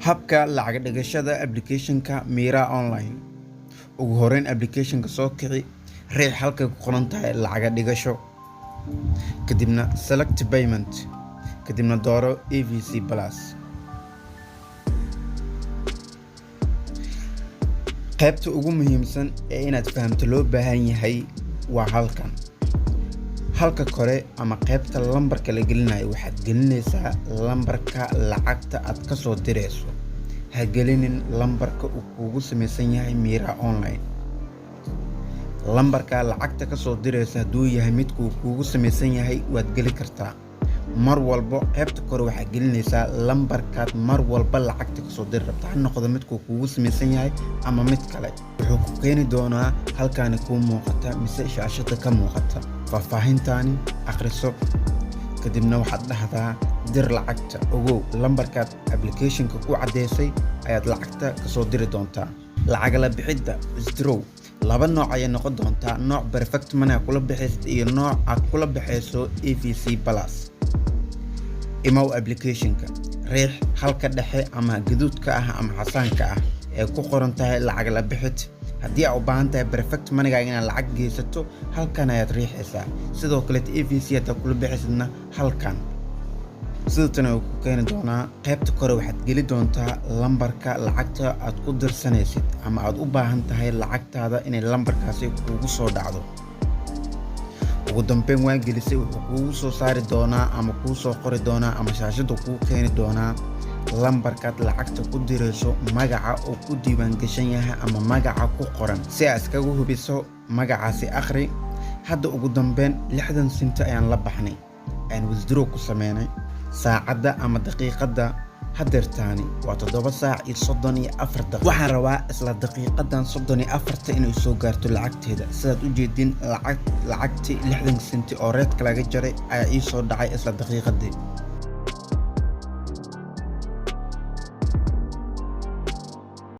habka lacag dhigashada application-ka Mira Online. Ugu horeyn application-ka soo kici, riix halka ku qoran tahay lacag dhigasho. Kadibna select payment. Kadibna dooro EVC Plus. qaybta ugu muhiimsan ee inaad fahamto loo baahan yahay waa halka kore ama qaybta lambarka la gelinayo waxaad gelinaysaa lambarka lacagta aad ka soo direyso. Ha gelinin lambarka uu kugu samaysan yahay Mira Online. Lambarka lacagta ka soo direyso hadduu yahay mid kugu samaysan yahay waad geli kartaa. mar walba qaybta kore waxaad gelinaysaa lambarkaad mar walba lacagta ka soo diri rabta, ha noqdo midku kugu samaysan yahay ama mid kale. wuxuu ku keeni doonaa halkaani kuu muuqata mise shaashada ka muuqata. faahfaahintaani akhriso kadibna waxaad dhahdaa dir lacagta. ogow lambarkaad application-ka ku cadeysay ayaad lacagta ka soo diri doontaa. lacag la bixidda withdraw laba nooc ayay noqon doontaa. nooc perfect money kula bixaysid iyo nooc aad kula bixayso EVC Plus. imow application-ka, riix halka dhexe ama gaduudka ah ama casaanka ah ee ku qoran tahay lacag la bixid. haddii aad u baahan tahay perfect money inaad lacag geysato halkan ayaad riixaysaa. sidoo kale EVC aad kula bixaysidna halkan. sidoo uu ku keeni doonaa qaybta kore waxaad geli doontaa lambarka lacagta aad ku dirsanaysid ama aad u baahan tahay lacagtaada inay lambarkaasi kugu soo dhacdo. ugu dambeyn waa gelisay wuxuu kugu soo saari doonaa ama kuu soo qori doonaa ama shaashada kuu keeni doonaa lambarkaad lacagta ku dirayso, magaca uu ku diiwaan gashan yahay ama magaca ku qoran. si aad iskaga hubiso magacaasi akhri. hadda ugu dambeyn 60 senti ayaan la baxnay aan withdraw ku sameynay. saacadda ama daqiiqadda hadeertaani waa 7 saac iyo 34 daqiiqo. waxaan rabaa isla daqiiqadan 34 inay soo gaarto lacagteeda. sidaad u jeedin lacagtii 60 senti oo reedka laga jaray ayaa ii soo dhacay isla daqiiqadii.